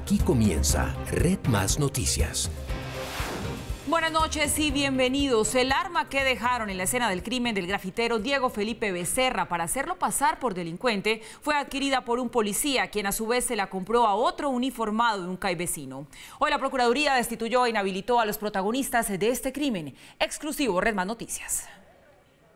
Aquí comienza Red Más Noticias. Buenas noches y bienvenidos. El arma que dejaron en la escena del crimen del grafitero Diego Felipe Becerra para hacerlo pasar por delincuente fue adquirida por un policía, quien a su vez se la compró a otro uniformado de un CAI vecino. Hoy la Procuraduría destituyó e inhabilitó a los protagonistas de este crimen. Exclusivo Red Más Noticias.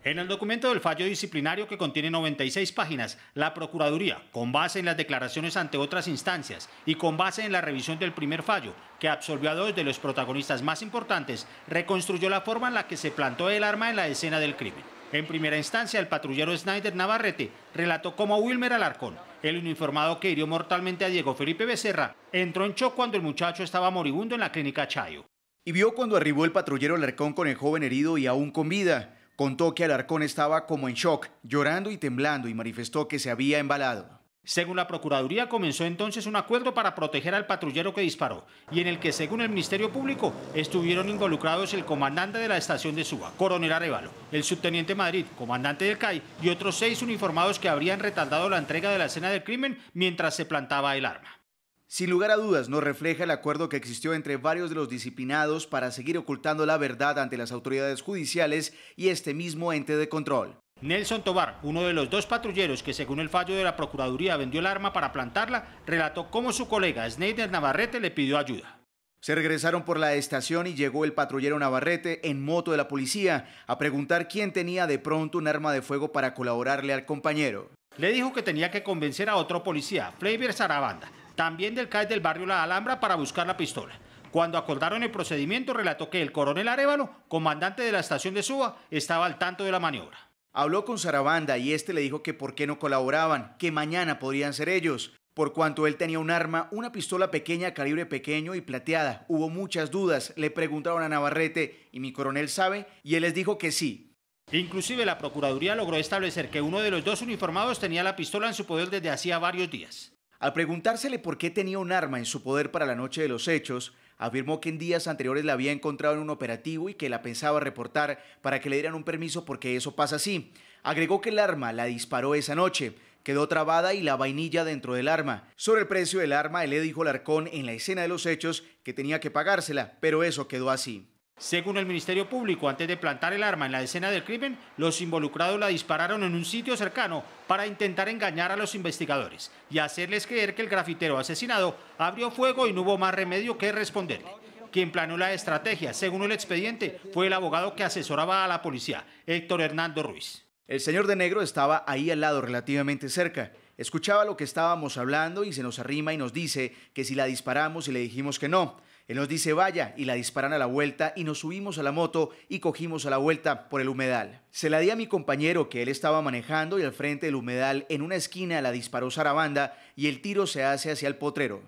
En el documento del fallo disciplinario, que contiene 96 páginas, la Procuraduría, con base en las declaraciones ante otras instancias y con base en la revisión del primer fallo, que absolvió a 2 de los protagonistas más importantes, reconstruyó la forma en la que se plantó el arma en la escena del crimen. En primera instancia, el patrullero Snyder Navarrete relató cómo Wilmer Alarcón, el uniformado que hirió mortalmente a Diego Felipe Becerra, entró en shock cuando el muchacho estaba moribundo en la clínica Chayo. Y vio cuando arribó el patrullero Alarcón con el joven herido y aún con vida. Contó que Alarcón estaba como en shock, llorando y temblando, y manifestó que se había embalado. Según la Procuraduría, comenzó entonces un acuerdo para proteger al patrullero que disparó y en el que, según el Ministerio Público, estuvieron involucrados el comandante de la estación de Suba, Coronel Arévalo, el subteniente Madrid, comandante del CAI, y otros 6 uniformados que habrían retardado la entrega de la escena del crimen mientras se plantaba el arma. Sin lugar a dudas, nos refleja el acuerdo que existió entre varios de los disciplinados para seguir ocultando la verdad ante las autoridades judiciales y este mismo ente de control. Nelson Tobar, uno de los 2 patrulleros que según el fallo de la Procuraduría vendió el arma para plantarla, relató cómo su colega Snyder Navarrete le pidió ayuda. Se regresaron por la estación y llegó el patrullero Navarrete en moto de la policía a preguntar quién tenía de pronto un arma de fuego para colaborarle al compañero. Le dijo que tenía que convencer a otro policía, Flavio Sarabanda, también del CAI del barrio La Alhambra, para buscar la pistola. Cuando acordaron el procedimiento, relató que el coronel Arévalo, comandante de la estación de Suba, estaba al tanto de la maniobra. Habló con Sarabanda y este le dijo que por qué no colaboraban, que mañana podrían ser ellos. Por cuanto él tenía un arma, una pistola pequeña, calibre pequeño y plateada. Hubo muchas dudas, le preguntaron a Navarrete, ¿y mi coronel sabe? Y él les dijo que sí. Inclusive la Procuraduría logró establecer que uno de los 2 uniformados tenía la pistola en su poder desde hacía varios días. Al preguntársele por qué tenía un arma en su poder para la noche de los hechos, afirmó que en días anteriores la había encontrado en un operativo y que la pensaba reportar para que le dieran un permiso porque eso pasa así. Agregó que el arma la disparó esa noche, quedó trabada y la vainilla dentro del arma. Sobre el precio del arma, él le dijo a Alarcón en la escena de los hechos que tenía que pagársela, pero eso quedó así. Según el Ministerio Público, antes de plantar el arma en la escena del crimen, los involucrados la dispararon en un sitio cercano para intentar engañar a los investigadores y hacerles creer que el grafitero asesinado abrió fuego y no hubo más remedio que responderle. Quien planeó la estrategia, según el expediente, fue el abogado que asesoraba a la policía, Héctor Hernando Ruiz. El señor de negro estaba ahí al lado, relativamente cerca. Escuchaba lo que estábamos hablando y se nos arrima y nos dice que si la disparamos y le dijimos que no. Él nos dice vaya y la disparan a la vuelta y nos subimos a la moto y cogimos a la vuelta por el humedal. Se la di a mi compañero que él estaba manejando y al frente del humedal en una esquina la disparó Sarabanda y el tiro se hace hacia el potrero.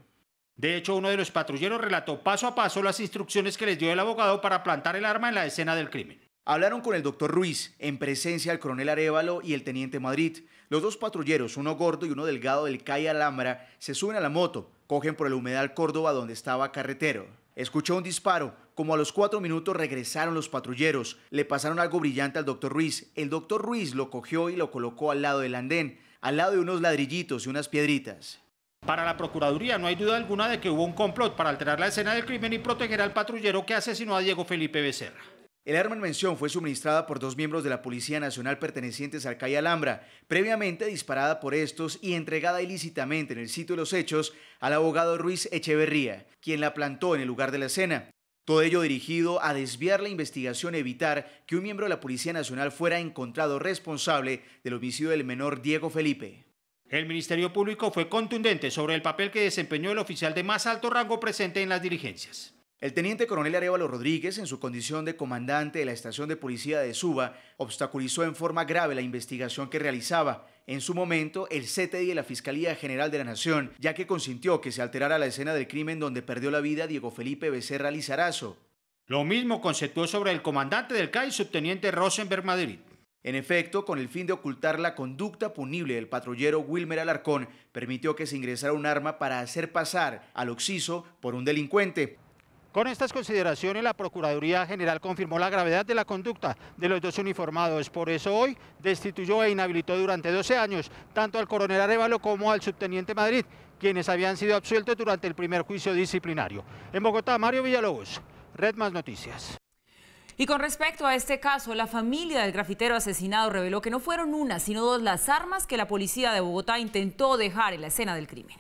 De hecho, uno de los patrulleros relató paso a paso las instrucciones que les dio el abogado para plantar el arma en la escena del crimen. Hablaron con el doctor Ruiz, en presencia del coronel Arévalo y el teniente Madrid. Los 2 patrulleros, uno gordo y uno delgado del CAI Alhambra, se suben a la moto, cogen por el humedal Córdoba donde estaba Carretero. Escuchó un disparo, como a los 4 minutos regresaron los patrulleros, le pasaron algo brillante al doctor Ruiz. El doctor Ruiz lo cogió y lo colocó al lado del andén, al lado de unos ladrillitos y unas piedritas. Para la Procuraduría no hay duda alguna de que hubo un complot para alterar la escena del crimen y proteger al patrullero que asesinó a Diego Felipe Becerra. El arma en mención fue suministrada por 2 miembros de la Policía Nacional pertenecientes al CAI Alhambra, previamente disparada por estos y entregada ilícitamente en el sitio de los hechos al abogado Ruiz Echeverría, quien la plantó en el lugar de la escena. Todo ello dirigido a desviar la investigación y evitar que un miembro de la Policía Nacional fuera encontrado responsable del homicidio del menor Diego Felipe. El Ministerio Público fue contundente sobre el papel que desempeñó el oficial de más alto rango presente en las diligencias. El teniente coronel Arévalo Rodríguez, en su condición de comandante de la estación de policía de Suba, obstaculizó en forma grave la investigación que realizaba. En su momento, el CTI de la Fiscalía General de la Nación, ya que consintió que se alterara la escena del crimen donde perdió la vida Diego Felipe Becerra Lizarazo. Lo mismo conceptuó sobre el comandante del CAI, subteniente Rosenberg Madrid. En efecto, con el fin de ocultar la conducta punible del patrullero Wilmer Alarcón, permitió que se ingresara un arma para hacer pasar al occiso por un delincuente. Con estas consideraciones, la Procuraduría General confirmó la gravedad de la conducta de los 2 uniformados. Por eso hoy destituyó e inhabilitó durante 12 años tanto al coronel Arévalo como al subteniente Madrid, quienes habían sido absueltos durante el primer juicio disciplinario. En Bogotá, Mario Villalobos, Red Más Noticias. Y con respecto a este caso, la familia del grafitero asesinado reveló que no fueron una, sino dos las armas que la policía de Bogotá intentó dejar en la escena del crimen.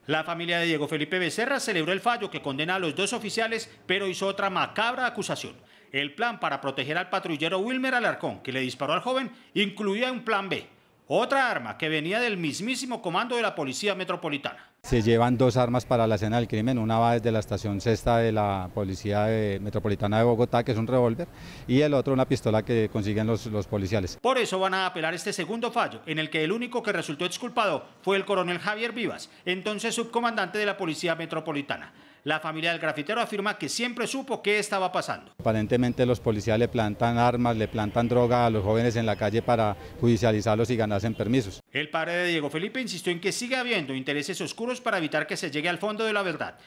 La familia de Diego Felipe Becerra celebró el fallo que condena a los dos oficiales, pero hizo otra macabra acusación. El plan para proteger al patrullero Wilmer Alarcón, que le disparó al joven, incluía un plan B, otra arma que venía del mismísimo comando de la Policía Metropolitana. Se llevan dos armas para la escena del crimen, una va desde la estación sexta de la Policía Metropolitana de Bogotá, que es un revólver, y el otro una pistola que consiguen los policiales. Por eso van a apelar este segundo fallo, en el que el único que resultó exculpado fue el coronel Javier Vivas, entonces subcomandante de la Policía Metropolitana. La familia del grafitero afirma que siempre supo qué estaba pasando. Aparentemente los policías le plantan armas, le plantan droga a los jóvenes en la calle para judicializarlos y ganarse permisos. El padre de Diego Felipe insistió en que sigue habiendo intereses oscuros para evitar que se llegue al fondo de la verdad.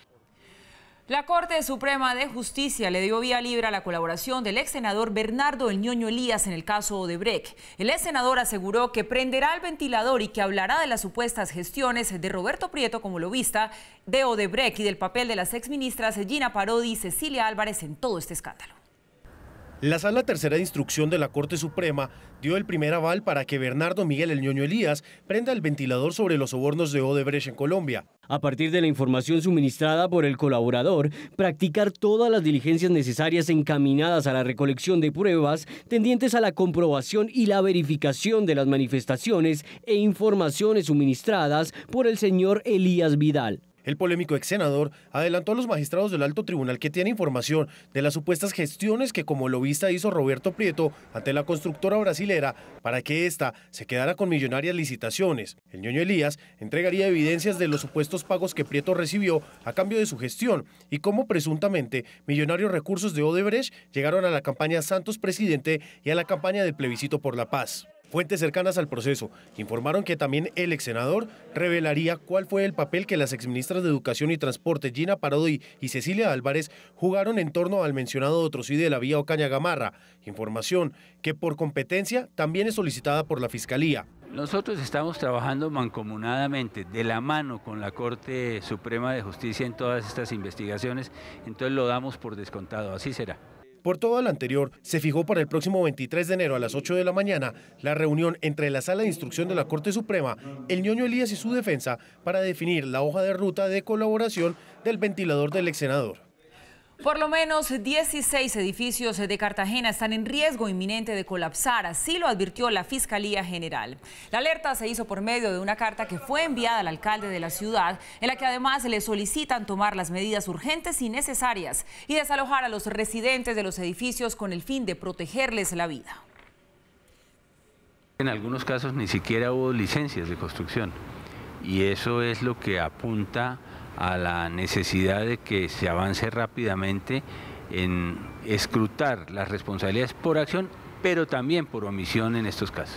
La Corte Suprema de Justicia le dio vía libre a la colaboración del ex senador Bernardo El Ñoño Elías en el caso Odebrecht. El ex senador aseguró que prenderá el ventilador y que hablará de las supuestas gestiones de Roberto Prieto como lobista de Odebrecht y del papel de las exministras Gina Parodi y Cecilia Álvarez en todo este escándalo. La Sala Tercera de Instrucción de la Corte Suprema dio el primer aval para que Bernardo Miguel El Ñoño Elías prenda el ventilador sobre los sobornos de Odebrecht en Colombia. A partir de la información suministrada por el colaborador, practicar todas las diligencias necesarias encaminadas a la recolección de pruebas tendientes a la comprobación y la verificación de las manifestaciones e informaciones suministradas por el señor Elías Vidal. El polémico ex senador adelantó a los magistrados del Alto Tribunal que tiene información de las supuestas gestiones que como lobista hizo Roberto Prieto ante la constructora brasilera para que ésta se quedara con millonarias licitaciones. El Ñoño Elías entregaría evidencias de los supuestos pagos que Prieto recibió a cambio de su gestión y cómo presuntamente millonarios recursos de Odebrecht llegaron a la campaña Santos Presidente y a la campaña del plebiscito por la paz. Fuentes cercanas al proceso informaron que también el ex senador revelaría cuál fue el papel que las exministras de Educación y Transporte Gina Parodi y Cecilia Álvarez jugaron en torno al mencionado Otrosí de la vía Ocaña Gamarra, información que por competencia también es solicitada por la Fiscalía. Nosotros estamos trabajando mancomunadamente, de la mano con la Corte Suprema de Justicia en todas estas investigaciones, entonces lo damos por descontado, así será. Por todo lo anterior, se fijó para el próximo 23 de enero a las 8 de la mañana la reunión entre la Sala de Instrucción de la Corte Suprema, el Ñoño Elías y su defensa para definir la hoja de ruta de colaboración del ventilador del ex senador. Por lo menos 16 edificios de Cartagena están en riesgo inminente de colapsar, así lo advirtió la Fiscalía General. La alerta se hizo por medio de una carta que fue enviada al alcalde de la ciudad, en la que además le solicitan tomar las medidas urgentes y necesarias y desalojar a los residentes de los edificios con el fin de protegerles la vida. En algunos casos ni siquiera hubo licencias de construcción y eso es lo que apunta a la necesidad de que se avance rápidamente en escrutar las responsabilidades por acción, pero también por omisión en estos casos.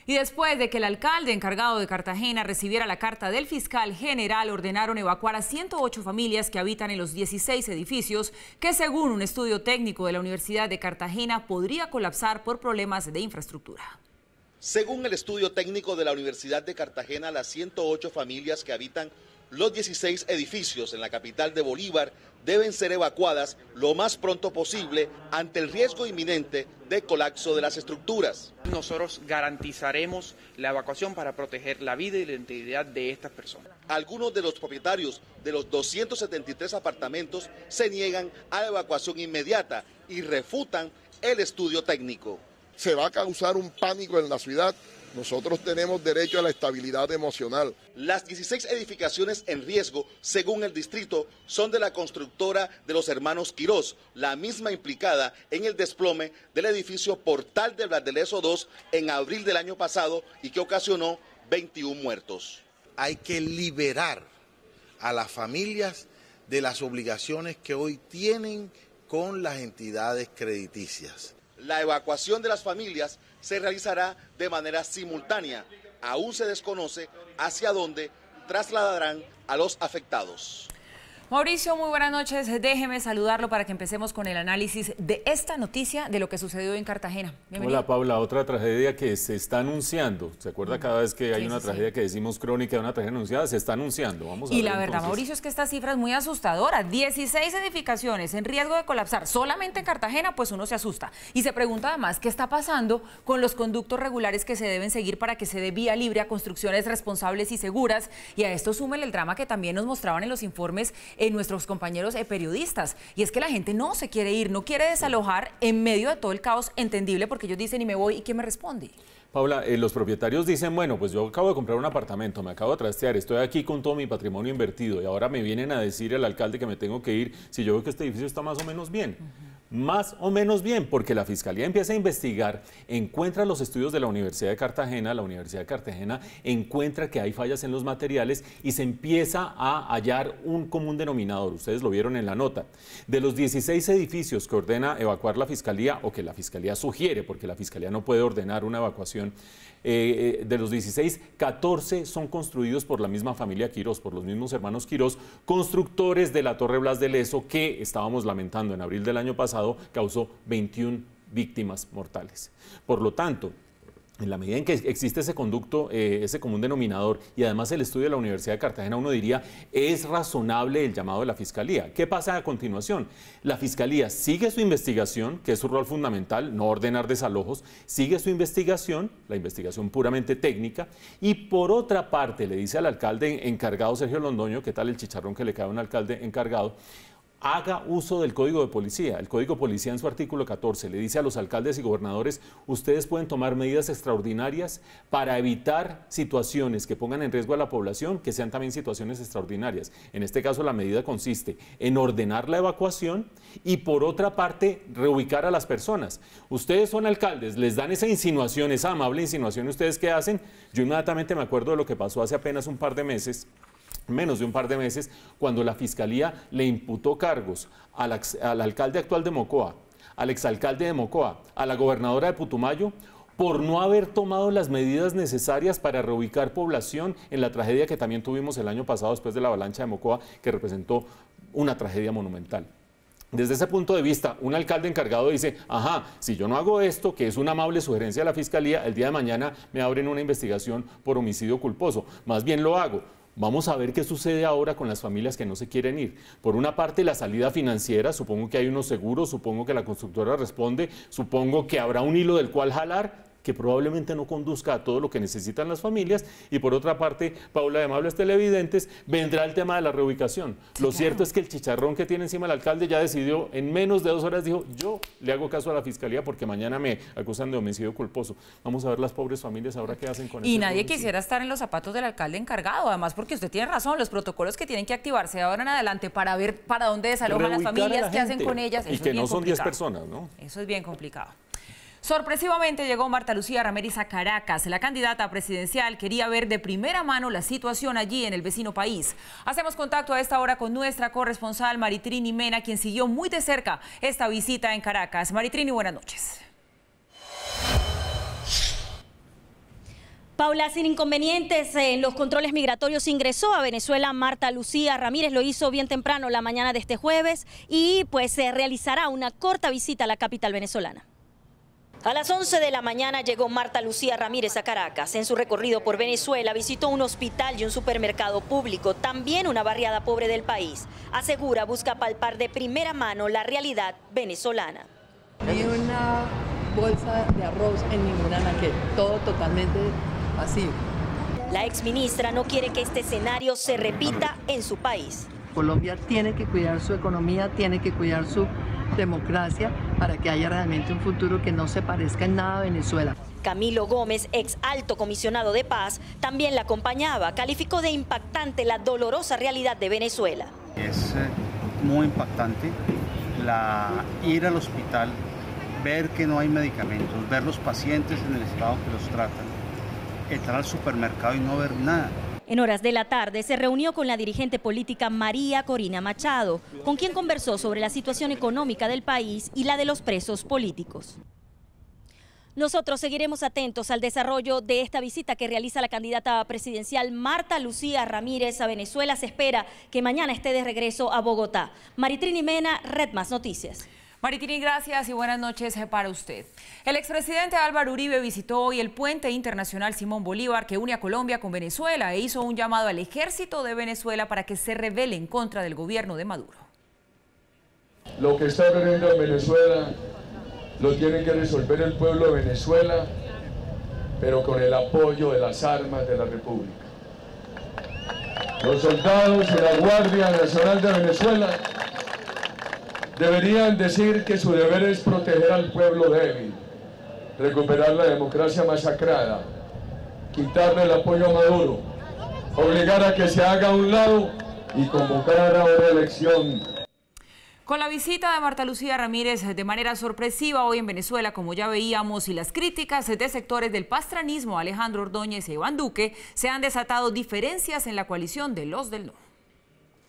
Y después de que el alcalde encargado de Cartagena recibiera la carta del fiscal general, ordenaron evacuar a 108 familias que habitan en los 16 edificios que, según un estudio técnico de la Universidad de Cartagena, podría colapsar por problemas de infraestructura. Según el estudio técnico de la Universidad de Cartagena, las 108 familias que habitan los 16 edificios en la capital de Bolívar deben ser evacuadas lo más pronto posible ante el riesgo inminente de colapso de las estructuras. Nosotros garantizaremos la evacuación para proteger la vida y la integridad de estas personas. Algunos de los propietarios de los 273 apartamentos se niegan a la evacuación inmediata y refutan el estudio técnico. Se va a causar un pánico en la ciudad. Nosotros tenemos derecho a la estabilidad emocional. Las 16 edificaciones en riesgo, según el distrito, son de la constructora de los hermanos Quirós, la misma implicada en el desplome del edificio Portal del Bladeleso 2 en abril del año pasado y que ocasionó 21 muertos. Hay que liberar a las familias de las obligaciones que hoy tienen con las entidades crediticias. La evacuación de las familias se realizará de manera simultánea. Aún se desconoce hacia dónde trasladarán a los afectados. Mauricio, muy buenas noches. Déjeme saludarlo para que empecemos con el análisis de esta noticia de lo que sucedió en Cartagena. Bienvenido. Hola, Paula. Otra tragedia que se está anunciando. ¿Se acuerda cada vez que hay una tragedia que decimos crónica de una tragedia anunciada? Se está anunciando. Vamos a ver. Y la verdad, Mauricio, es que esta cifra es muy asustadora. 16 edificaciones en riesgo de colapsar solamente en Cartagena, pues uno se asusta. Y se pregunta además qué está pasando con los conductos regulares que se deben seguir para que se dé vía libre a construcciones responsables y seguras. Y a esto súmele el drama que también nos mostraban en los informes nuestros compañeros periodistas, y es que la gente no se quiere ir, no quiere desalojar en medio de todo el caos entendible, porque ellos dicen y me voy, ¿y quién me responde? Paula, los propietarios dicen, bueno, pues yo acabo de comprar un apartamento, me acabo de trastear, estoy aquí con todo mi patrimonio invertido y ahora me vienen a decir el alcalde que me tengo que ir si yo veo que este edificio está más o menos bien. Más o menos bien, porque la Fiscalía empieza a investigar, encuentra los estudios de la Universidad de Cartagena, la Universidad de Cartagena encuentra que hay fallas en los materiales y se empieza a hallar un común denominador, ustedes lo vieron en la nota. De los 16 edificios que ordena evacuar la Fiscalía, o que la Fiscalía sugiere, porque la Fiscalía no puede ordenar una evacuación, de los 16, 14 son construidos por la misma familia Quirós, por los mismos hermanos Quirós, constructores de la Torre Blas de Lezo, que estábamos lamentando en abril del año pasado, causó 21 víctimas mortales. Por lo tanto, en la medida en que existe ese conducto, ese común denominador, y además el estudio de la Universidad de Cartagena, uno diría, es razonable el llamado de la Fiscalía. ¿Qué pasa a continuación? La Fiscalía sigue su investigación, que es su rol fundamental, no ordenar desalojos, sigue su investigación, la investigación puramente técnica, y por otra parte le dice al alcalde encargado, Sergio Londoño, ¿qué tal el chicharrón que le cae a un alcalde encargado?, haga uso del Código de Policía. El Código de Policía en su artículo 14 le dice a los alcaldes y gobernadores, ustedes pueden tomar medidas extraordinarias para evitar situaciones que pongan en riesgo a la población, que sean también situaciones extraordinarias. En este caso la medida consiste en ordenar la evacuación y por otra parte reubicar a las personas. Ustedes son alcaldes, les dan esa insinuación, esa amable insinuación, ¿ustedes qué hacen? Yo inmediatamente me acuerdo de lo que pasó hace apenas un par de meses, menos de un par de meses, cuando la Fiscalía le imputó cargos al alcalde actual de Mocoa, al exalcalde de Mocoa, a la gobernadora de Putumayo, por no haber tomado las medidas necesarias para reubicar población en la tragedia que también tuvimos el año pasado después de la avalancha de Mocoa, que representó una tragedia monumental. Desde ese punto de vista, un alcalde encargado dice, ajá, si yo no hago esto, que es una amable sugerencia de la Fiscalía, el día de mañana me abren una investigación por homicidio culposo. Más bien lo hago. Vamos a ver qué sucede ahora con las familias que no se quieren ir. Por una parte, la salida financiera, supongo que hay unos seguros, supongo que la constructora responde, supongo que habrá un hilo del cual jalar, que probablemente no conduzca a todo lo que necesitan las familias, y por otra parte, Paula, de amables televidentes, vendrá el tema de la reubicación. Sí, lo cierto es que el chicharrón que tiene encima el alcalde ya decidió, en menos de 2 horas dijo, yo le hago caso a la Fiscalía porque mañana me acusan de homicidio culposo. Vamos a ver las pobres familias ahora qué hacen con eso. Y nadie quisiera estar en los zapatos del alcalde encargado, además porque usted tiene razón, los protocolos que tienen que activarse de ahora en adelante para ver para dónde desalojan las familias, qué hacen con ellas. Y que no son 10 personas, ¿no? Eso es bien complicado. Sorpresivamente llegó Marta Lucía Ramírez a Caracas. La candidata presidencial quería ver de primera mano la situación allí en el vecino país. Hacemos contacto a esta hora con nuestra corresponsal Maritrini Mena, quien siguió muy de cerca esta visita en Caracas. Maritrini, buenas noches. Paula, sin inconvenientes en los controles migratorios ingresó a Venezuela Marta Lucía Ramírez, lo hizo bien temprano la mañana de este jueves y pues se realizará una corta visita a la capital venezolana. A las 11 de la mañana llegó Marta Lucía Ramírez a Caracas. En su recorrido por Venezuela visitó un hospital y un supermercado público, también una barriada pobre del país. Asegura, busca palpar de primera mano la realidad venezolana. Ni una bolsa de arroz en ninguna anaquel, todo totalmente vacío. La exministra no quiere que este escenario se repita en su país. Colombia tiene que cuidar su economía, tiene que cuidar su democracia para que haya realmente un futuro que no se parezca en nada a Venezuela. Camilo Gómez, ex alto comisionado de paz, también la acompañaba. Calificó de impactante la dolorosa realidad de Venezuela. Es muy impactante ir al hospital, ver que no hay medicamentos, ver los pacientes en el estado que los tratan, entrar al supermercado y no ver nada. En horas de la tarde se reunió con la dirigente política María Corina Machado, con quien conversó sobre la situación económica del país y la de los presos políticos. Nosotros seguiremos atentos al desarrollo de esta visita que realiza la candidata presidencial Marta Lucía Ramírez a Venezuela. Se espera que mañana esté de regreso a Bogotá. Maritrini Mena, Red Más Noticias. Maritini, gracias y buenas noches para usted. El expresidente Álvaro Uribe visitó hoy el puente internacional Simón Bolívar que une a Colombia con Venezuela e hizo un llamado al ejército de Venezuela para que se rebele en contra del gobierno de Maduro. Lo que está ocurriendo en Venezuela lo tiene que resolver el pueblo de Venezuela, pero con el apoyo de las armas de la República. Los soldados y la Guardia Nacional de Venezuela deberían decir que su deber es proteger al pueblo débil, recuperar la democracia masacrada, quitarle el apoyo a Maduro, obligar a que se haga a un lado y convocar a una elección. Con la visita de Marta Lucía Ramírez de manera sorpresiva hoy en Venezuela, como ya veíamos, y las críticas de sectores del pastranismo, Alejandro Ordóñez e Iván Duque, se han desatado diferencias en la coalición de los del no.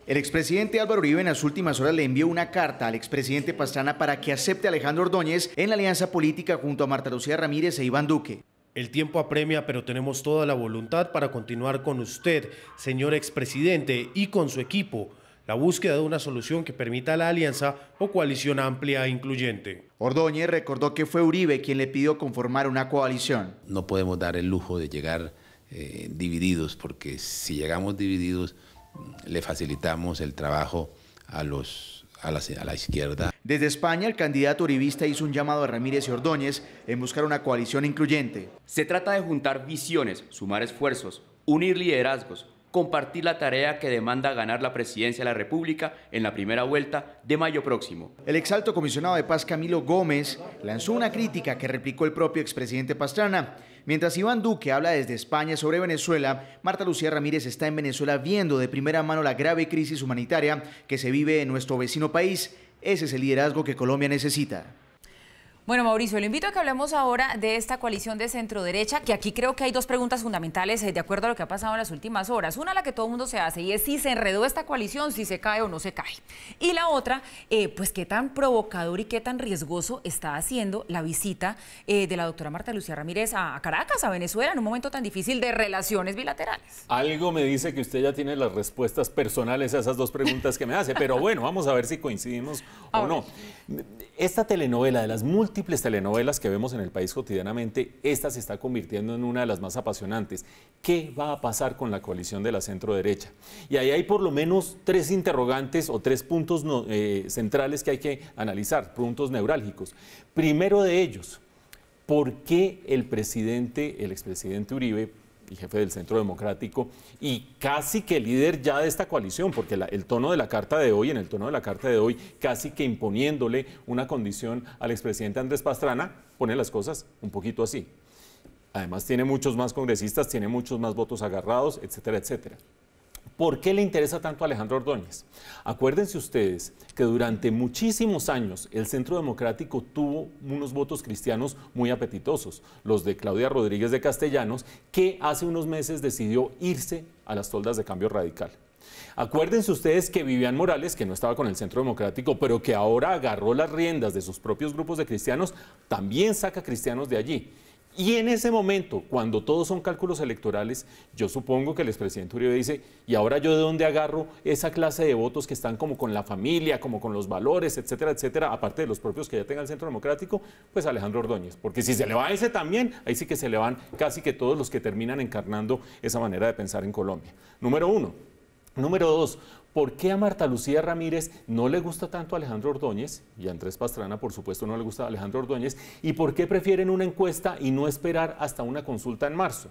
El expresidente Álvaro Uribe en las últimas horas le envió una carta al expresidente Pastrana para que acepte a Alejandro Ordóñez en la alianza política junto a Marta Lucía Ramírez e Iván Duque. El tiempo apremia, pero tenemos toda la voluntad para continuar con usted, señor expresidente, y con su equipo, la búsqueda de una solución que permita la alianza o coalición amplia e incluyente. Ordóñez recordó que fue Uribe quien le pidió conformar una coalición. No podemos dar el lujo de llegar divididos, porque si llegamos divididos le facilitamos el trabajo a la izquierda. Desde España, el candidato uribista hizo un llamado a Ramírez y Ordóñez en buscar una coalición incluyente. Se trata de juntar visiones, sumar esfuerzos, unir liderazgos, compartir la tarea que demanda ganar la presidencia de la República en la primera vuelta de mayo próximo. El exalto comisionado de paz Camilo Gómez lanzó una crítica que replicó el propio expresidente Pastrana. Mientras Iván Duque habla desde España sobre Venezuela, Marta Lucía Ramírez está en Venezuela viendo de primera mano la grave crisis humanitaria que se vive en nuestro vecino país. Ese es el liderazgo que Colombia necesita. Bueno, Mauricio, le invito a que hablemos ahora de esta coalición de centro-derecha, que aquí creo que hay dos preguntas fundamentales de acuerdo a lo que ha pasado en las últimas horas. Una, la que todo el mundo se hace, y es si se enredó esta coalición, si se cae o no se cae. Y la otra, pues qué tan provocador y qué tan riesgoso está haciendo la visita de la doctora Marta Lucía Ramírez a Caracas, a Venezuela, en un momento tan difícil de relaciones bilaterales. Algo me dice que usted ya tiene las respuestas personales a esas dos preguntas que me hace, pero bueno, vamos a ver si coincidimos o no. Esta telenovela, de las múltiples telenovelas que vemos en el país cotidianamente, esta se está convirtiendo en una de las más apasionantes. ¿Qué va a pasar con la coalición de la centro-derecha? Y ahí hay por lo menos tres interrogantes o tres puntos centrales que hay que analizar, puntos neurálgicos. Primero de ellos, ¿por qué el expresidente Uribe, y jefe del Centro Democrático, y casi que líder ya de esta coalición, porque el tono de la carta de hoy, casi que imponiéndole una condición al expresidente Andrés Pastrana, pone las cosas un poquito así. Además tiene muchos más congresistas, tiene muchos más votos agarrados, etcétera, etcétera. ¿Por qué le interesa tanto a Alejandro Ordóñez? Acuérdense ustedes que durante muchísimos años el Centro Democrático tuvo unos votos cristianos muy apetitosos, los de Claudia Rodríguez de Castellanos, que hace unos meses decidió irse a las toldas de Cambio Radical. Acuérdense ustedes que Vivian Morales, que no estaba con el Centro Democrático, pero que ahora agarró las riendas de sus propios grupos de cristianos, también saca cristianos de allí. Y en ese momento, cuando todos son cálculos electorales, yo supongo que el expresidente Uribe dice, ¿y ahora yo de dónde agarro esa clase de votos que están como con la familia, como con los valores, etcétera, etcétera, aparte de los propios que ya tenga el Centro Democrático? Pues Alejandro Ordóñez, porque si se le va a ese también, ahí sí que se le van casi que todos los que terminan encarnando esa manera de pensar en Colombia. Número uno. Número dos, ¿por qué a Marta Lucía Ramírez no le gusta tanto a Alejandro Ordóñez? Y a Andrés Pastrana, por supuesto, no le gusta a Alejandro Ordóñez. ¿Y por qué prefieren una encuesta y no esperar hasta una consulta en marzo?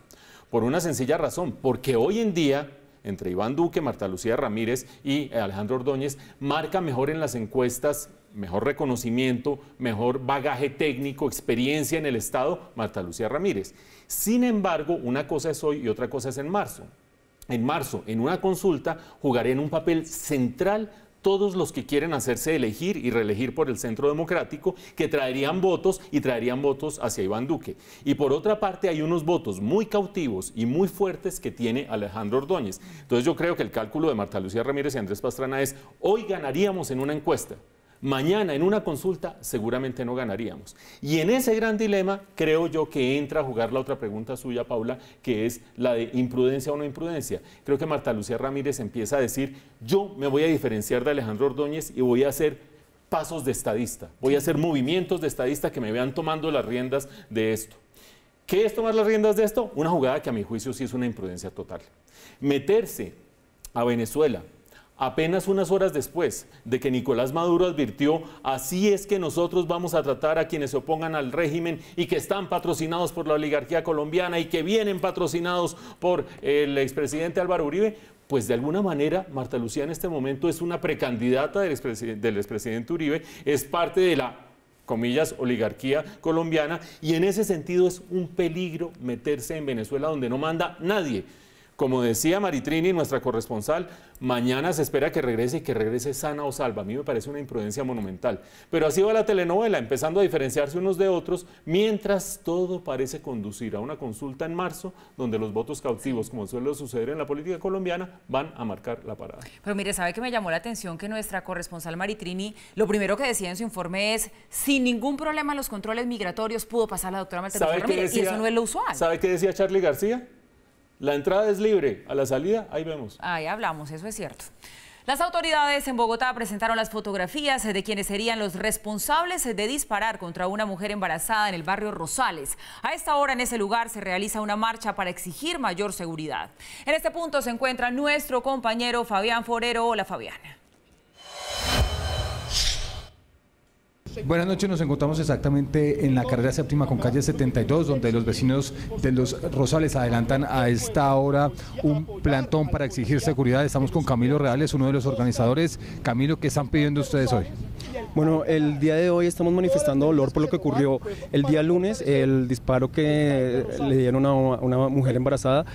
Por una sencilla razón, porque hoy en día, entre Iván Duque, Marta Lucía Ramírez y Alejandro Ordóñez, marca mejor en las encuestas, mejor reconocimiento, mejor bagaje técnico, experiencia en el Estado, Marta Lucía Ramírez. Sin embargo, una cosa es hoy y otra cosa es en marzo. En marzo, en una consulta, jugaré en un papel central todos los que quieren hacerse elegir y reelegir por el Centro Democrático, que traerían votos y traerían votos hacia Iván Duque. Y por otra parte, hay unos votos muy cautivos y muy fuertes que tiene Alejandro Ordóñez. Entonces yo creo que el cálculo de Marta Lucía Ramírez y Andrés Pastrana es, hoy ganaríamos en una encuesta, Mañana en una consulta seguramente no ganaríamos. Y en ese gran dilema creo yo que entra a jugar la otra pregunta suya, Paula, que es la de imprudencia o no imprudencia. Creo que Marta Lucía Ramírez empieza a decir, yo me voy a diferenciar de Alejandro Ordóñez y voy a hacer pasos de estadista, voy a hacer movimientos de estadista que me vean tomando las riendas de esto. ¿Qué es tomar las riendas de esto? Una jugada que a mi juicio sí es una imprudencia total. Meterse a Venezuela apenas unas horas después de que Nicolás Maduro advirtió, así es que nosotros vamos a tratar a quienes se opongan al régimen y que están patrocinados por la oligarquía colombiana y que vienen patrocinados por el expresidente Álvaro Uribe, pues de alguna manera Marta Lucía en este momento es una precandidata del expresidente Uribe, es parte de la, comillas, oligarquía colombiana, y en ese sentido es un peligro meterse en Venezuela donde no manda nadie. Como decía Maritrini, nuestra corresponsal, mañana se espera que regrese y que regrese sana o salva. A mí me parece una imprudencia monumental. Pero así va la telenovela, empezando a diferenciarse unos de otros, mientras todo parece conducir a una consulta en marzo, donde los votos cautivos, como suele suceder en la política colombiana, van a marcar la parada. Pero mire, ¿sabe que me llamó la atención que nuestra corresponsal Maritrini, lo primero que decía en su informe es, sin ningún problema los controles migratorios pudo pasar la doctora Marta Lucía Ramírez, y eso no es lo usual? ¿Sabe qué decía Charly García? La entrada es libre, a la salida, ahí vemos. Ahí hablamos, eso es cierto. Las autoridades en Bogotá presentaron las fotografías de quienes serían los responsables de disparar contra una mujer embarazada en el barrio Rosales. A esta hora en ese lugar se realiza una marcha para exigir mayor seguridad. En este punto se encuentra nuestro compañero Fabián Forero. Hola, Fabián. Buenas noches, nos encontramos exactamente en la carrera séptima con calle 72, donde los vecinos de los Rosales adelantan a esta hora un plantón para exigir seguridad. Estamos con Camilo Reales, uno de los organizadores. Camilo, ¿qué están pidiendo ustedes hoy? Bueno, el día de hoy estamos manifestando dolor por lo que ocurrió el día lunes, el disparo que le dieron a una mujer embarazada,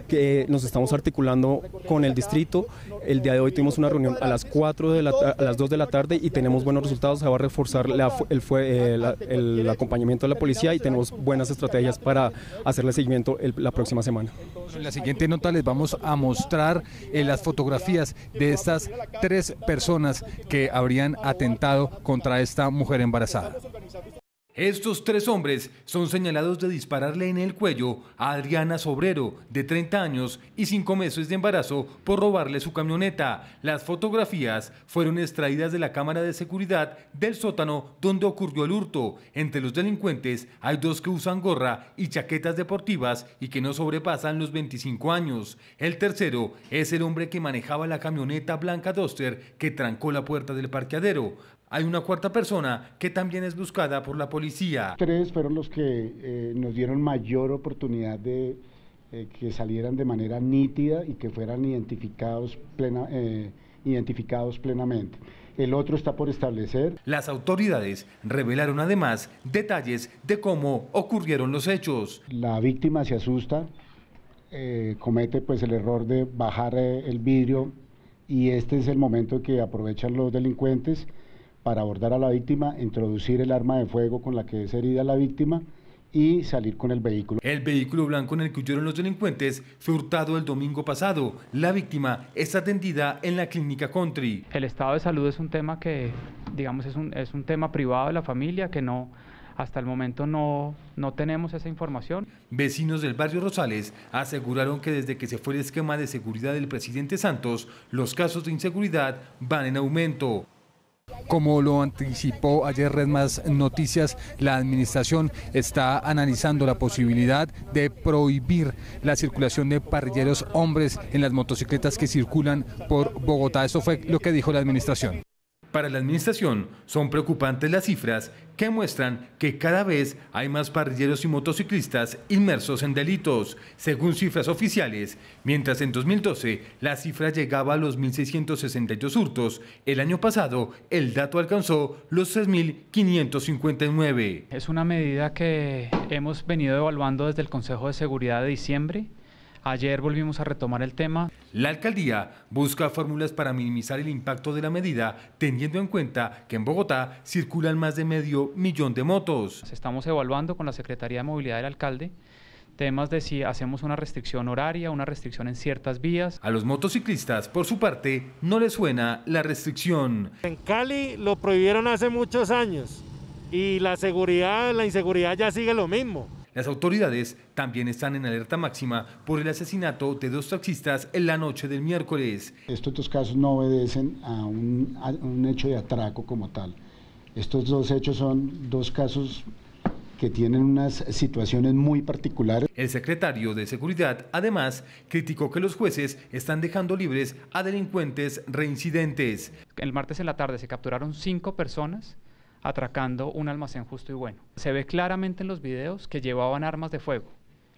que nos estamos articulando con el distrito. El día de hoy tuvimos una reunión a las 2 de la tarde y tenemos buenos resultados. Se va a reforzar el acompañamiento de la policía y tenemos buenas estrategias para hacerle seguimiento la próxima semana. En la siguiente nota les vamos a mostrar las fotografías de estas 3 personas que habrían atentado contra esta mujer embarazada. Estos 3 hombres son señalados de dispararle en el cuello a Adriana Sobrero, de 30 años y 5 meses de embarazo, por robarle su camioneta. Las fotografías fueron extraídas de la cámara de seguridad del sótano donde ocurrió el hurto. Entre los delincuentes hay 2 que usan gorra y chaquetas deportivas y que no sobrepasan los 25 años. El tercero es el hombre que manejaba la camioneta blanca Duster que trancó la puerta del parqueadero. Hay una 4ª persona que también es buscada por la policía. 3 fueron los que nos dieron mayor oportunidad de que salieran de manera nítida y que fueran identificados plenamente. El otro está por establecer. Las autoridades revelaron además detalles de cómo ocurrieron los hechos. La víctima se asusta, comete pues el error de bajar el vidrio, y este es el momento que aprovechan los delincuentes para abordar a la víctima, introducir el arma de fuego con la que es herida la víctima y salir con el vehículo. El vehículo blanco en el que huyeron los delincuentes fue hurtado el domingo pasado. La víctima es atendida en la clínica Country. El estado de salud es un tema que, digamos, es un tema privado de la familia, que no, hasta el momento no tenemos esa información. Vecinos del barrio Rosales aseguraron que desde que se fue el esquema de seguridad del presidente Santos, los casos de inseguridad van en aumento. Como lo anticipó ayer Red Más Noticias, la administración está analizando la posibilidad de prohibir la circulación de parrilleros hombres en las motocicletas que circulan por Bogotá. Eso fue lo que dijo la administración. Para la administración son preocupantes las cifras que muestran que cada vez hay más parrilleros y motociclistas inmersos en delitos, según cifras oficiales. Mientras en 2012 la cifra llegaba a los 1.662 hurtos, el año pasado el dato alcanzó los 3.559. Es una medida que hemos venido evaluando desde el Consejo de Seguridad de diciembre. Ayer volvimos a retomar el tema. La alcaldía busca fórmulas para minimizar el impacto de la medida, teniendo en cuenta que en Bogotá circulan más de 500.000 de motos. Estamos evaluando con la Secretaría de Movilidad del alcalde temas de si hacemos una restricción horaria, una restricción en ciertas vías. A los motociclistas, por su parte, no les suena la restricción. En Cali lo prohibieron hace muchos años y la inseguridad ya sigue lo mismo. Las autoridades también están en alerta máxima por el asesinato de 2 taxistas en la noche del miércoles. Estos 2 casos no obedecen a un hecho de atraco como tal. Estos 2 hechos son 2 casos que tienen unas situaciones muy particulares. El secretario de Seguridad, además, criticó que los jueces están dejando libres a delincuentes reincidentes. El martes en la tarde se capturaron 5 personas atracando un almacén Justo y Bueno. Se ve claramente en los videos que llevaban armas de fuego.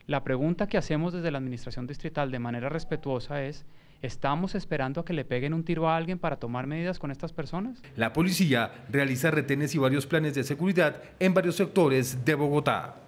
La pregunta que hacemos desde la Administración Distrital de manera respetuosa es: ¿estamos esperando a que le peguen un tiro a alguien para tomar medidas con estas personas? La policía realiza retenes y varios planes de seguridad en varios sectores de Bogotá.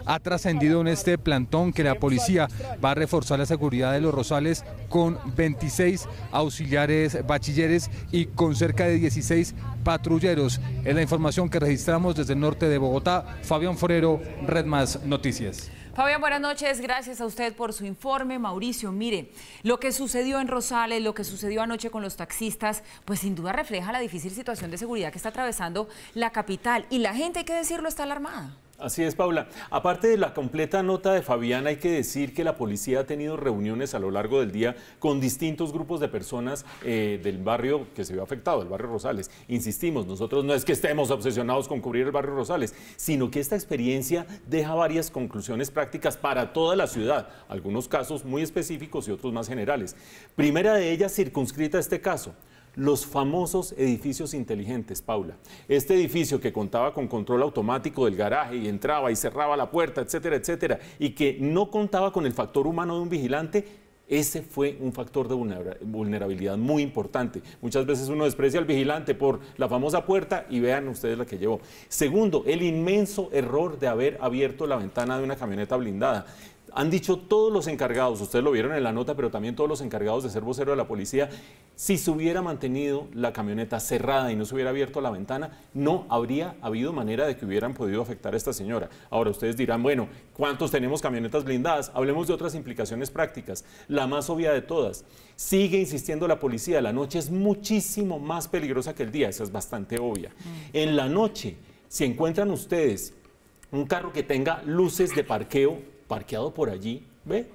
Ha trascendido en este plantón que la policía va a reforzar la seguridad de Los Rosales con 26 auxiliares bachilleres y con cerca de 16 patrulleros. Es la información que registramos desde el norte de Bogotá. Fabián Forero, Red Más Noticias. Fabián, buenas noches. Gracias a usted por su informe. Mauricio, mire, lo que sucedió en Rosales, lo que sucedió anoche con los taxistas, pues sin duda refleja la difícil situación de seguridad que está atravesando la capital. Y la gente, hay que decirlo, está alarmada. Así es, Paula. Aparte de la completa nota de Fabián, hay que decir que la policía ha tenido reuniones a lo largo del día con distintos grupos de personas del barrio que se vio afectado, el barrio Rosales. Insistimos, nosotros no es que estemos obsesionados con cubrir el barrio Rosales, sino que esta experiencia deja varias conclusiones prácticas para toda la ciudad, algunos casos muy específicos y otros más generales. Primera de ellas, circunscrita a este caso: los famosos edificios inteligentes, Paula. Este edificio que contaba con control automático del garaje y entraba y cerraba la puerta, etcétera, etcétera, y que no contaba con el factor humano de un vigilante, ese fue un factor de vulnerabilidad muy importante. Muchas veces uno desprecia al vigilante por la famosa puerta y vean ustedes la que llevó. Segundo, el inmenso error de haber abierto la ventana de una camioneta blindada. Han dicho todos los encargados, ustedes lo vieron en la nota, pero también todos los encargados de ser vocero de la policía, si se hubiera mantenido la camioneta cerrada y no se hubiera abierto la ventana, no habría habido manera de que hubieran podido afectar a esta señora. Ahora ustedes dirán, bueno, ¿cuántos tenemos camionetas blindadas? Hablemos de otras implicaciones prácticas. La más obvia de todas, sigue insistiendo la policía, la noche es muchísimo más peligrosa que el día, esa es bastante obvia. En la noche, si encuentran ustedes un carro que tenga luces de parqueado por allí, ¿ve?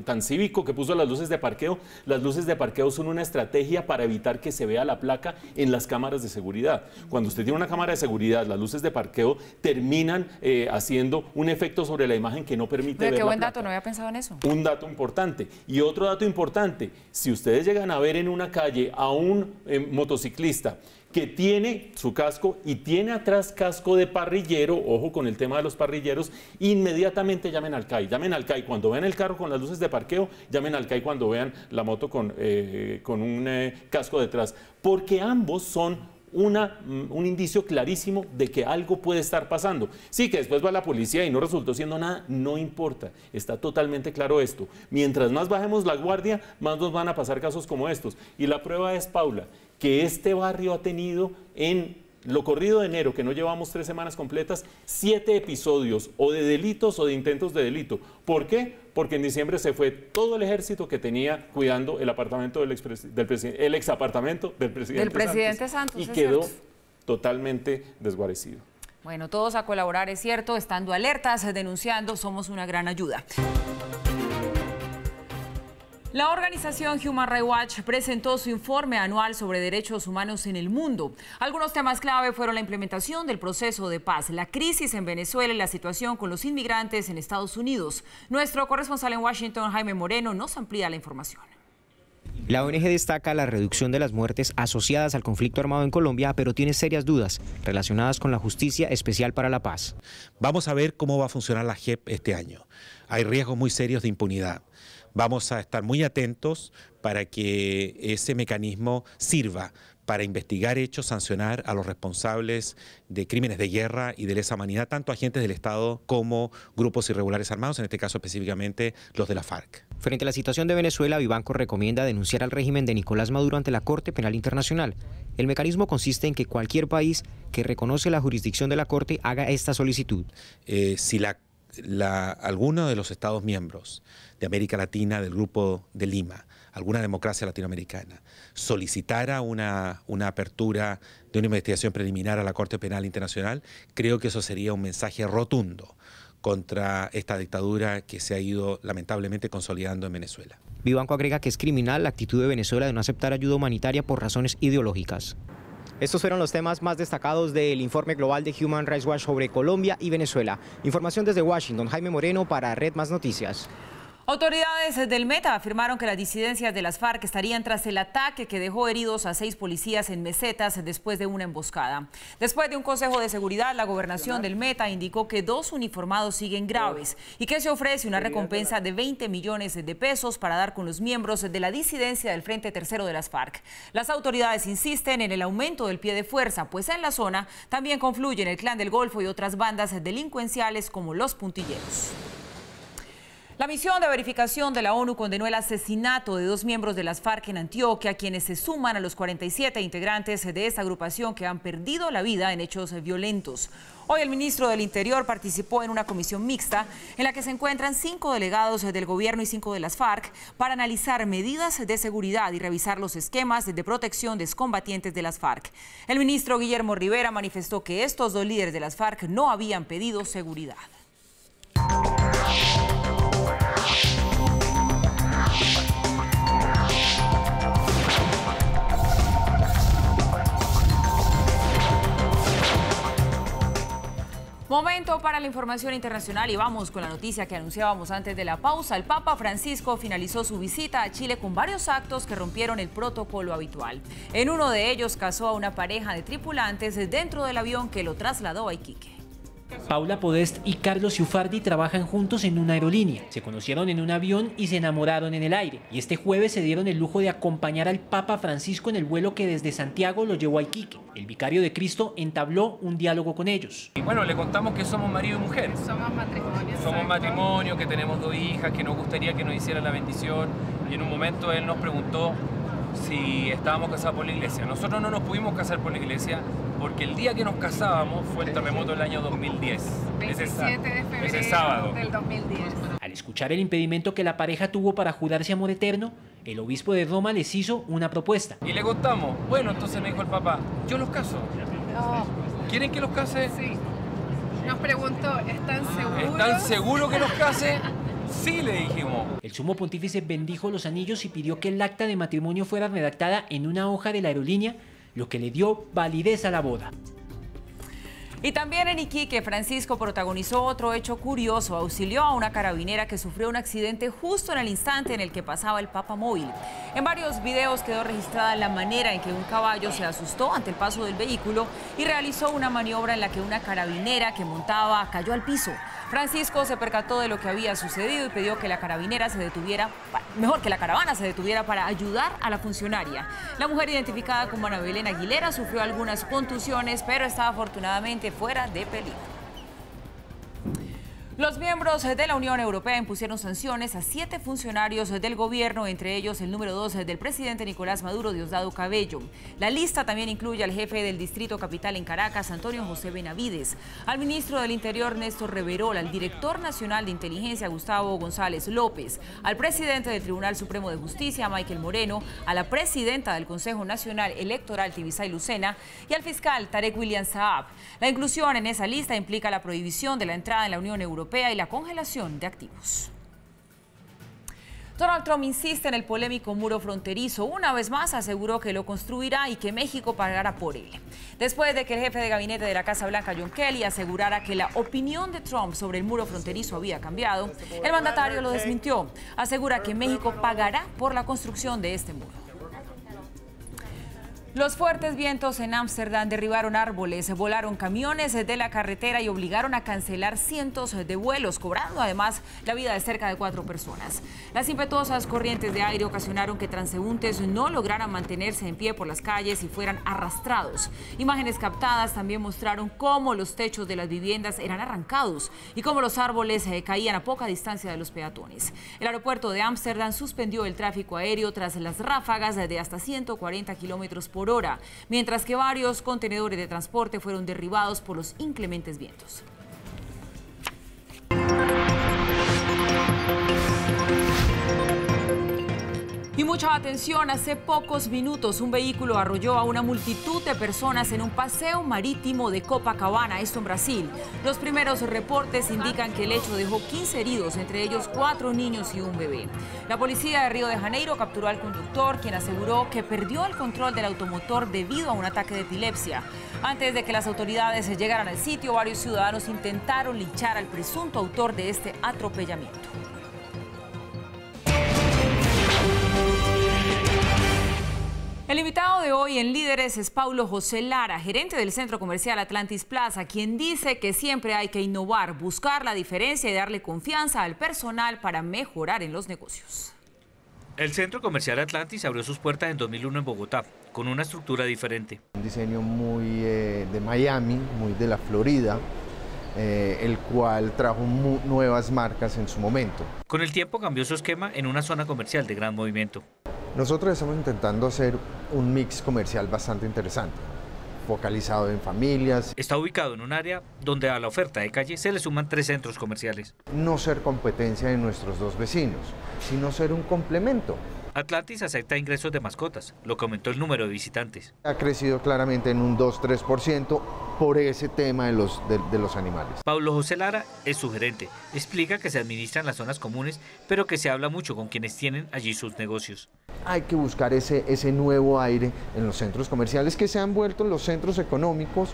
Tan cívico que puso las luces de parqueo. Las luces de parqueo son una estrategia para evitar que se vea la placa en las cámaras de seguridad. Cuando usted tiene una cámara de seguridad, las luces de parqueo terminan haciendo un efecto sobre la imagen que no permite ver la placa. Qué buen dato, no había pensado en eso. Un dato importante. Y otro dato importante, si ustedes llegan a ver en una calle a un motociclista que tiene su casco y tiene atrás casco de parrillero, ojo con el tema de los parrilleros, inmediatamente llamen al CAI. Llamen al CAI cuando vean el carro con las luces de parqueo, llamen al CAI cuando vean la moto con un casco detrás, porque ambos son un indicio clarísimo de que algo puede estar pasando. Sí, que después va la policía y no resultó siendo nada, no importa, está totalmente claro esto. Mientras más bajemos la guardia, más nos van a pasar casos como estos. Y la prueba es, Paula, que este barrio ha tenido en lo corrido de enero, que no llevamos 3 semanas completas, 7 episodios o de delitos o de intentos de delito. ¿Por qué? Porque en diciembre se fue todo el ejército que tenía cuidando el apartamento el exapartamento del presidente Santos, y quedó totalmente desguarecido. Bueno, todos a colaborar, es cierto, estando alertas, denunciando, somos una gran ayuda. La organización Human Rights Watch presentó su informe anual sobre derechos humanos en el mundo. Algunos temas clave fueron la implementación del proceso de paz, la crisis en Venezuela y la situación con los inmigrantes en Estados Unidos. Nuestro corresponsal en Washington, Jaime Moreno, nos amplía la información. La ONG destaca la reducción de las muertes asociadas al conflicto armado en Colombia, pero tiene serias dudas relacionadas con la Justicia Especial para la Paz. Vamos a ver cómo va a funcionar la JEP este año. Hay riesgos muy serios de impunidad. Vamos a estar muy atentos para que ese mecanismo sirva para investigar hechos, sancionar a los responsables de crímenes de guerra y de lesa humanidad, tanto agentes del Estado como grupos irregulares armados, en este caso específicamente los de la FARC. Frente a la situación de Venezuela, Vivanco recomienda denunciar al régimen de Nicolás Maduro ante la Corte Penal Internacional. El mecanismo consiste en que cualquier país que reconoce la jurisdicción de la Corte haga esta solicitud. Si la alguno de los Estados miembros de América Latina, del Grupo de Lima, alguna democracia latinoamericana, solicitara una apertura de una investigación preliminar a la Corte Penal Internacional, creo que eso sería un mensaje rotundo contra esta dictadura que se ha ido lamentablemente consolidando en Venezuela. Vivanco agrega que es criminal la actitud de Venezuela de no aceptar ayuda humanitaria por razones ideológicas. Estos fueron los temas más destacados del informe global de Human Rights Watch sobre Colombia y Venezuela. Información desde Washington, Jaime Moreno para Red Más Noticias. Autoridades del Meta afirmaron que las disidencias de las FARC estarían tras el ataque que dejó heridos a 6 policías en Mesetas después de una emboscada. Después de un consejo de seguridad, la gobernación del Meta indicó que 2 uniformados siguen graves y que se ofrece una recompensa de 20 millones de pesos para dar con los miembros de la disidencia del Frente Tercero de las FARC. Las autoridades insisten en el aumento del pie de fuerza, pues en la zona también confluyen el Clan del Golfo y otras bandas delincuenciales como los Puntilleros. La misión de verificación de la ONU condenó el asesinato de 2 miembros de las FARC en Antioquia, quienes se suman a los 47 integrantes de esta agrupación que han perdido la vida en hechos violentos. Hoy el ministro del Interior participó en una comisión mixta en la que se encuentran 5 delegados del gobierno y 5 de las FARC para analizar medidas de seguridad y revisar los esquemas de protección de excombatientes de las FARC. El ministro Guillermo Rivera manifestó que estos 2 líderes de las FARC no habían pedido seguridad. Momento para la información internacional y vamos con la noticia que anunciábamos antes de la pausa. El Papa Francisco finalizó su visita a Chile con varios actos que rompieron el protocolo habitual. En uno de ellos casó a una pareja de tripulantes dentro del avión que lo trasladó a Iquique. Paula Podest y Carlos Ciufardi trabajan juntos en una aerolínea. Se conocieron en un avión y se enamoraron en el aire. Y este jueves se dieron el lujo de acompañar al Papa Francisco en el vuelo que desde Santiago lo llevó a Iquique. El vicario de Cristo entabló un diálogo con ellos. Y bueno, le contamos que somos marido y mujer. Somos matrimonio. Somos matrimonio, que tenemos 2 hijas, que nos gustaría que nos hicieran la bendición. Y en un momento él nos preguntó si estábamos casados por la iglesia. Nosotros no nos pudimos casar por la iglesia porque el día que nos casábamos fue el terremoto del año 2010. 27 de febrero ese sábado del 2010. Al escuchar el impedimento que la pareja tuvo para jurarse amor eterno, el obispo de Roma les hizo una propuesta. Y le contamos, bueno, entonces me dijo el Papa, yo los caso. No. ¿Quieren que los case? Sí. Nos preguntó, ¿están seguros? ¿Están seguros que los case? Sí, le dijimos. El sumo pontífice bendijo los anillos y pidió que el acta de matrimonio fuera redactada en una hoja de la aerolínea, lo que le dio validez a la boda. Y también en Iquique, Francisco protagonizó otro hecho curioso. Auxilió a una carabinera que sufrió un accidente justo en el instante en el que pasaba el Papa Móvil. En varios videos quedó registrada la manera en que un caballo se asustó ante el paso del vehículo y realizó una maniobra en la que una carabinera que montaba cayó al piso. Francisco se percató de lo que había sucedido y pidió que la carabinera se detuviera, mejor que la caravana se detuviera para ayudar a la funcionaria. La mujer identificada como Ana Belén Aguilera sufrió algunas contusiones, pero estaba afortunadamente fuera de peligro. Los miembros de la Unión Europea impusieron sanciones a 7 funcionarios del gobierno, entre ellos el número 2 del presidente Nicolás Maduro, Diosdado Cabello. La lista también incluye al jefe del Distrito Capital en Caracas, Antonio José Benavides, al ministro del Interior, Néstor Reverol, al director nacional de inteligencia, Gustavo González López, al presidente del Tribunal Supremo de Justicia, Michael Moreno, a la presidenta del Consejo Nacional Electoral, Tibisay Lucena, y al fiscal Tarek William Saab. La inclusión en esa lista implica la prohibición de la entrada en la Unión Europea y la congelación de activos. Donald Trump insiste en el polémico muro fronterizo. Una vez más aseguró que lo construirá y que México pagará por él. Después de que el jefe de gabinete de la Casa Blanca, John Kelly, asegurara que la opinión de Trump sobre el muro fronterizo había cambiado, el mandatario lo desmintió. Asegura que México pagará por la construcción de este muro. Los fuertes vientos en Ámsterdam derribaron árboles, volaron camiones de la carretera y obligaron a cancelar cientos de vuelos, cobrando además la vida de cerca de 4 personas. Las impetuosas corrientes de aire ocasionaron que transeúntes no lograran mantenerse en pie por las calles y fueran arrastrados. Imágenes captadas también mostraron cómo los techos de las viviendas eran arrancados y cómo los árboles caían a poca distancia de los peatones. El aeropuerto de Ámsterdam suspendió el tráfico aéreo tras las ráfagas de hasta 140 kilómetros por hora, mientras que varios contenedores de transporte fueron derribados por los inclementes vientos. Y mucha atención, hace pocos minutos un vehículo arrolló a una multitud de personas en un paseo marítimo de Copacabana, esto en Brasil. Los primeros reportes indican que el hecho dejó 15 heridos, entre ellos 4 niños y un bebé. La policía de Río de Janeiro capturó al conductor, quien aseguró que perdió el control del automotor debido a un ataque de epilepsia. Antes de que las autoridades llegaran al sitio, varios ciudadanos intentaron linchar al presunto autor de este atropellamiento. El invitado de hoy en Líderes es Paulo José Lara, gerente del Centro Comercial Atlantis Plaza, quien dice que siempre hay que innovar, buscar la diferencia y darle confianza al personal para mejorar en los negocios. El Centro Comercial Atlantis abrió sus puertas en 2001 en Bogotá, con una estructura diferente. Un diseño muy de Miami, muy de la Florida, el cual trajo nuevas marcas en su momento. Con el tiempo cambió su esquema en una zona comercial de gran movimiento. Nosotros estamos intentando hacer un mix comercial bastante interesante, focalizado en familias. Está ubicado en un área donde a la oferta de calle se le suman 3 centros comerciales. No ser competencia de nuestros 2 vecinos, sino ser un complemento. Atlantis acepta ingresos de mascotas, lo que aumentó el número de visitantes. Ha crecido claramente en un 2-3% por ese tema de los animales. Paulo José Lara es su gerente. Explica que se administran las zonas comunes, pero que se habla mucho con quienes tienen allí sus negocios. Hay que buscar ese nuevo aire en los centros comerciales que se han vuelto los centros económicos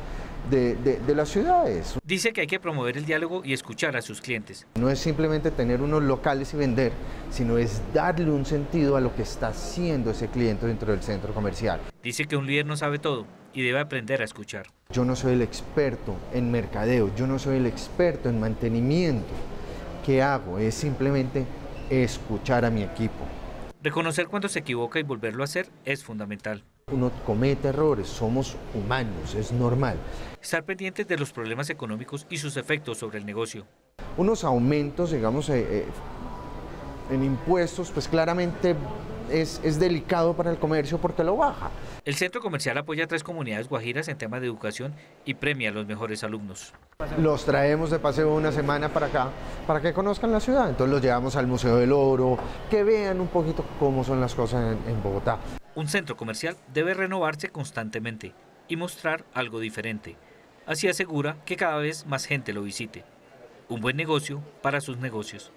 de las ciudades. Dice que hay que promover el diálogo y escuchar a sus clientes. No es simplemente tener unos locales y vender, sino es darle un sentido a lo que está haciendo ese cliente dentro del centro comercial. Dice que un líder no sabe todo y debe aprender a escuchar. Yo no soy el experto en mercadeo, yo no soy el experto en mantenimiento. ¿Qué hago? Es simplemente escuchar a mi equipo. Reconocer cuando se equivoca y volverlo a hacer es fundamental. Uno comete errores, somos humanos, es normal. Estar pendientes de los problemas económicos y sus efectos sobre el negocio. Unos aumentos, digamos, en impuestos, pues claramente es delicado para el comercio porque lo baja. El centro comercial apoya a 3 comunidades guajiras en temas de educación y premia a los mejores alumnos. Los traemos de paseo una semana para acá, para que conozcan la ciudad. Entonces los llevamos al Museo del Oro, que vean un poquito cómo son las cosas en Bogotá. Un centro comercial debe renovarse constantemente y mostrar algo diferente. Así asegura que cada vez más gente lo visite. Un buen negocio para sus negocios.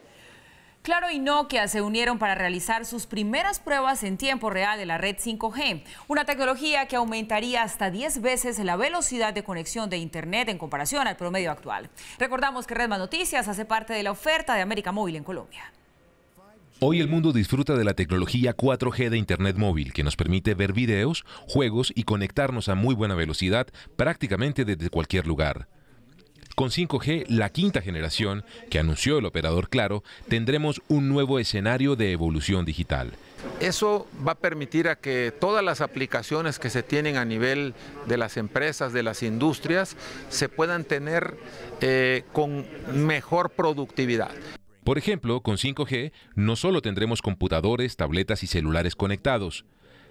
Claro y Nokia se unieron para realizar sus primeras pruebas en tiempo real de la red 5G, una tecnología que aumentaría hasta 10 veces la velocidad de conexión de Internet en comparación al promedio actual. Recordamos que Red Más Noticias hace parte de la oferta de América Móvil en Colombia. Hoy el mundo disfruta de la tecnología 4G de Internet móvil, que nos permite ver videos, juegos y conectarnos a muy buena velocidad prácticamente desde cualquier lugar. Con 5G, la 5ª generación, que anunció el operador Claro, tendremos un nuevo escenario de evolución digital. Eso va a permitir a que todas las aplicaciones que se tienen a nivel de las empresas, de las industrias, se puedan tener con mejor productividad. Por ejemplo, con 5G no solo tendremos computadores, tabletas y celulares conectados,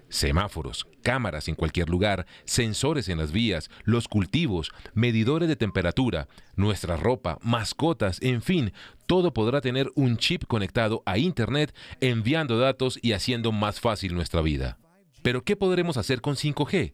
semáforos, cámaras en cualquier lugar, sensores en las vías, los cultivos, medidores de temperatura, nuestra ropa, mascotas, en fin, todo podrá tener un chip conectado a Internet, enviando datos y haciendo más fácil nuestra vida. ¿Pero qué podremos hacer con 5G?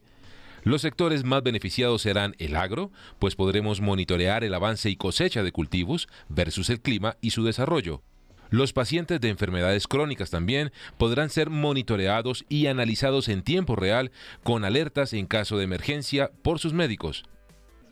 Los sectores más beneficiados serán el agro, pues podremos monitorear el avance y cosecha de cultivos versus el clima y su desarrollo. Los pacientes de enfermedades crónicas también podrán ser monitoreados y analizados en tiempo real con alertas en caso de emergencia por sus médicos.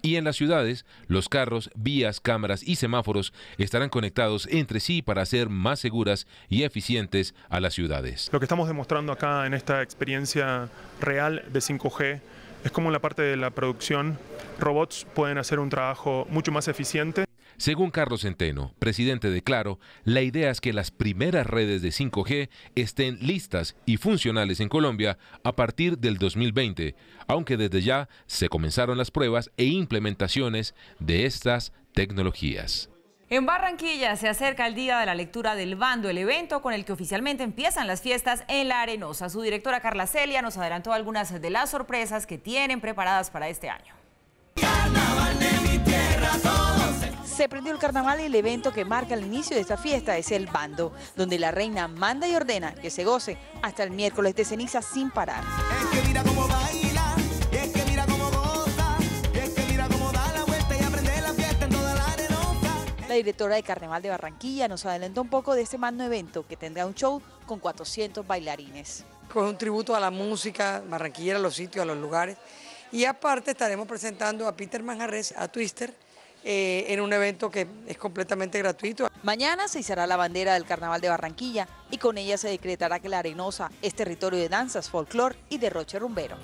Y en las ciudades, los carros, vías, cámaras y semáforos estarán conectados entre sí para hacer más seguras y eficientes a las ciudades. Lo que estamos demostrando acá en esta experiencia real de 5G es como en la parte de la producción, robots pueden hacer un trabajo mucho más eficiente. Según Carlos Centeno, presidente de Claro, la idea es que las primeras redes de 5G estén listas y funcionales en Colombia a partir del 2020, aunque desde ya se comenzaron las pruebas e implementaciones de estas tecnologías. En Barranquilla se acerca el Día de la Lectura del Bando, el evento con el que oficialmente empiezan las fiestas en La Arenosa. Su directora Carla Celia nos adelantó algunas de las sorpresas que tienen preparadas para este año. Se prendió el carnaval y el evento que marca el inicio de esta fiesta es el bando, donde la reina manda y ordena que se goce hasta el miércoles de ceniza sin parar. Es que mira cómo baila, es que mira cómo goza, es que mira cómo da la vuelta y aprende la fiesta en toda la arenosa. La directora de Carnaval de Barranquilla nos adelantó un poco de este magno evento que tendrá un show con 400 bailarines. Con un tributo a la música barranquillera, a los sitios, a los lugares. Y aparte estaremos presentando a Peter Manjarres, a Twister, en un evento que es completamente gratuito. Mañana se izará la bandera del Carnaval de Barranquilla y con ella se decretará que la Arenosa es territorio de danzas, folclor y derroche rumbero.